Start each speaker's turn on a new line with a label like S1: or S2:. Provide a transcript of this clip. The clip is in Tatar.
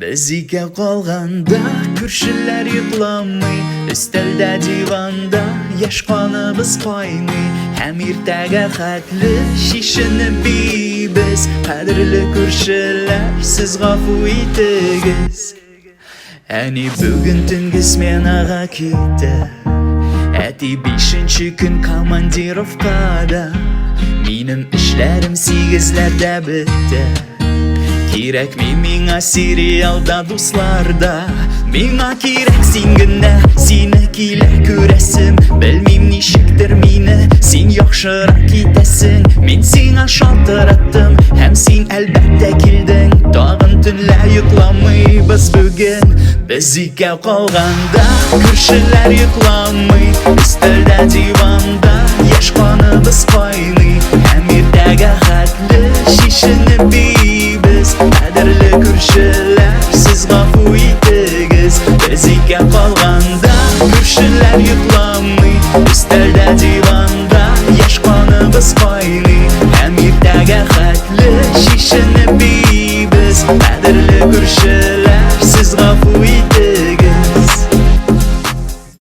S1: Biz ike qolganda күршілер yıqlamay, üstəldə divanda yaş qanımız qaynay. Həm irtəgə xətli şişini biz, qadirli күршілер, siz qafu itigiz. Әni бүгін түнгіз мен аға кетті, әти 5-ші күн командировкада. Минем эшләрем 8-ләрдә бетті. Кирәк миңа сериалда дусларда. Миңа кирәк син генә, сине килә күрәсем. Белмим ничектер мине, син яхшырак китәсең. Мин сиңа шалтыраттым, һәм син әлбәттә килдең. Тагын төнлә йокламыйбыз бүген. Без икәү калганда, күршеләр йокламый. Өстәлдә диванда яшь каныбыз кайный. Һәм иртәгә хәтле шишене бибез. Qadirli күршеләр, siz гафу итегез. Biz икәү калганда, күршеләр йокламый.